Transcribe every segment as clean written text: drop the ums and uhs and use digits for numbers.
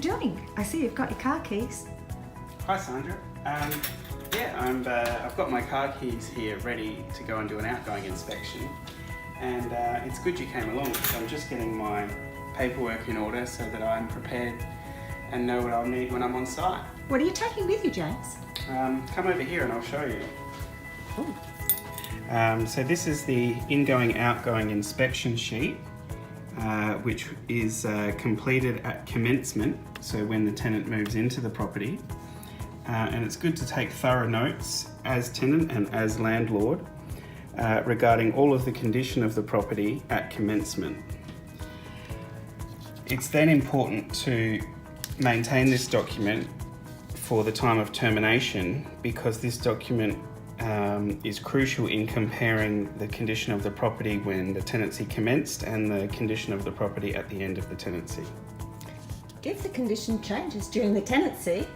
doing? I see you've got your car keys. Hi Sandra. I've got my car keys here ready to go and do an outgoing inspection, and it's good you came along because I'm just getting my paperwork in order so that I'm prepared and know what I'll need when I'm on site. What are you taking with you, James? Come over here and I'll show you. Ooh. So this is the ingoing outgoing inspection sheet, which is completed at commencement, so when the tenant moves into the property. And it's good to take thorough notes as tenant and as landlord regarding all of the condition of the property at commencement. It's then important to maintain this document for the time of termination, because this document is crucial in comparing the condition of the property when the tenancy commenced and the condition of the property at the end of the tenancy. If the condition changes during the tenancy,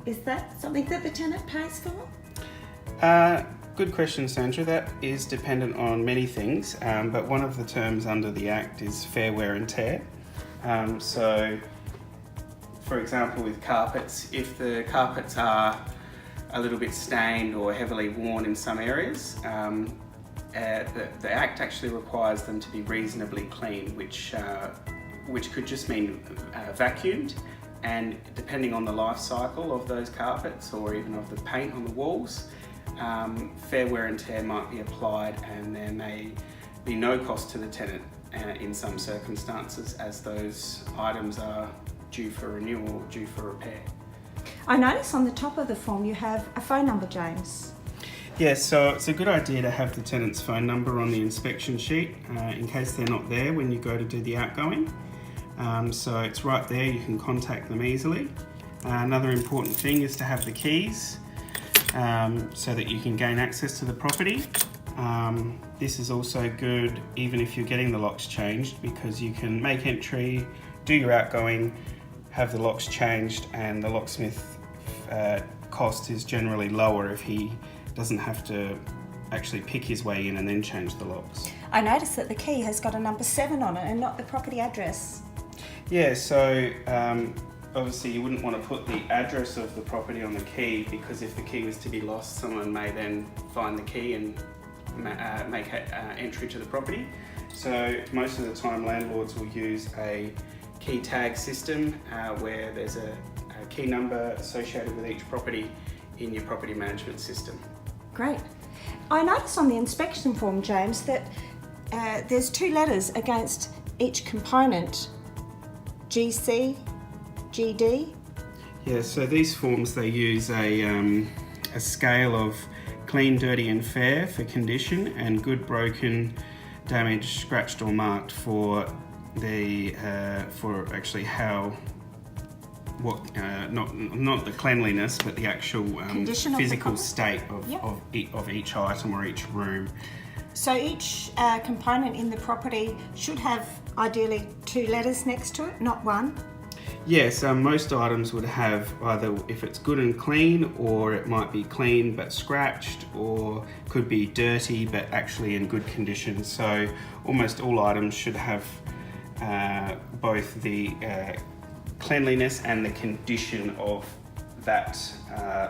is that something that the tenant pays for? Good question, Sandra. That is dependent on many things, but one of the terms under the Act is fair wear and tear. So, for example, with carpets, if the carpets are a little bit stained or heavily worn in some areas, the Act actually requires them to be reasonably clean, which could just mean vacuumed. And depending on the life cycle of those carpets or even of the paint on the walls, fair wear and tear might be applied, and there may be no cost to the tenant in some circumstances, as those items are due for renewal or due for repair. I notice on the top of the form you have a phone number, James. Yes, so it's a good idea to have the tenant's phone number on the inspection sheet in case they're not there when you go to do the outgoing. So it's right there, you can contact them easily. Another important thing is to have the keys so that you can gain access to the property. This is also good even if you're getting the locks changed, because you can make entry, do your outgoing, have the locks changed, and the locksmith cost is generally lower if he doesn't have to actually pick his way in and then change the locks. I noticed that the key has got a number 7 on it and not the property address. Yeah, so obviously you wouldn't want to put the address of the property on the key, because if the key was to be lost, someone may then find the key and make entry to the property. So most of the time landlords will use a key tag system where there's a key number associated with each property in your property management system. Great. I noticed on the inspection form, James, that there's 2 letters against each component. GC, GD. Yeah, so these forms, they use a scale of clean, dirty and fair for condition, and good, broken, damaged, scratched or marked for the actually how not the cleanliness, but the actual physical state of each item or each room. So each component in the property should have ideally 2 letters next to it, not 1. Yes, most items would have either, if it's good and clean, or it might be clean but scratched, or could be dirty but actually in good condition. So almost all items should have both the cleanliness and the condition of that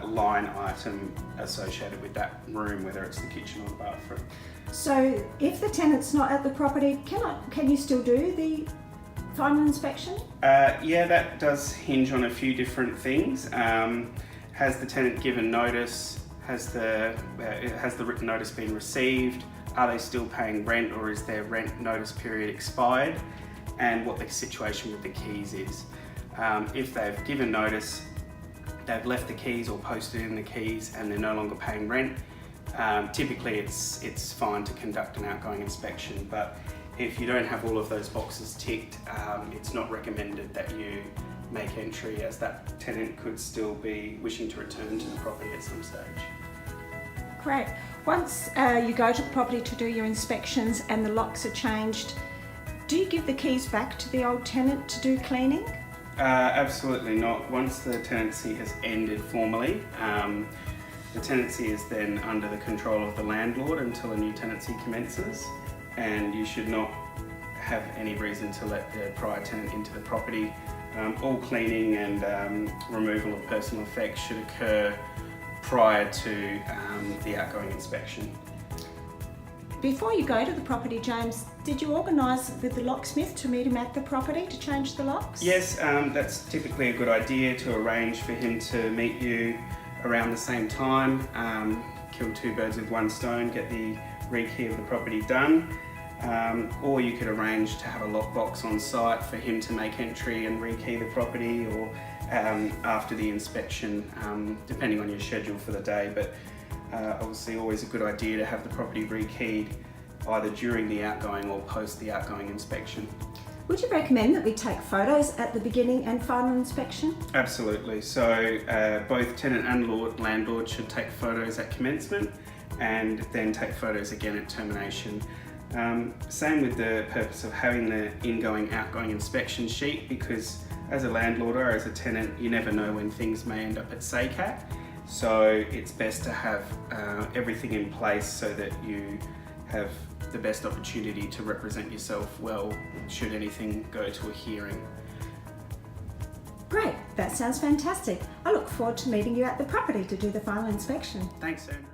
line item associated with that room, whether it's the kitchen or the bathroom. So if the tenant's not at the property, can you still do the final inspection? Yeah, that does hinge on a few different things. Has the tenant given notice? Has the written notice been received? Are they still paying rent, or is their rent notice period expired? And what the situation with the keys is. If they've given notice, they've left the keys or posted in the keys, and they're no longer paying rent, typically it's fine to conduct an outgoing inspection. But if you don't have all of those boxes ticked, it's not recommended that you make entry, as that tenant could still be wishing to return to the property at some stage. Great. Once you go to the property to do your inspections and the locks are changed, do you give the keys back to the old tenant to do cleaning? Absolutely not. Once the tenancy has ended formally, the tenancy is then under the control of the landlord until a new tenancy commences, and you should not have any reason to let the prior tenant into the property All cleaning and removal of personal effects should occur prior to the outgoing inspection. Before you go to the property, James, did you organise with the locksmith to meet him at the property to change the locks? Yes, that's typically a good idea, to arrange for him to meet you around the same time. Kill two birds with one stone, get the rekey of the property done. Or you could arrange to have a lockbox on site for him to make entry and rekey the property, or after the inspection, depending on your schedule for the day. But obviously always a good idea to have the property rekeyed either during the outgoing or post the outgoing inspection. Would you recommend that we take photos at the beginning and final inspection? Absolutely. So both tenant and landlord should take photos at commencement and then take photos again at termination. Same with the purpose of having the ingoing outgoing inspection sheet, because as a landlord or as a tenant, you never know when things may end up at SACAT. So it's best to have everything in place so that you have the best opportunity to represent yourself well should anything go to a hearing. Great, that sounds fantastic. I look forward to meeting you at the property to do the final inspection. Thanks, Sam.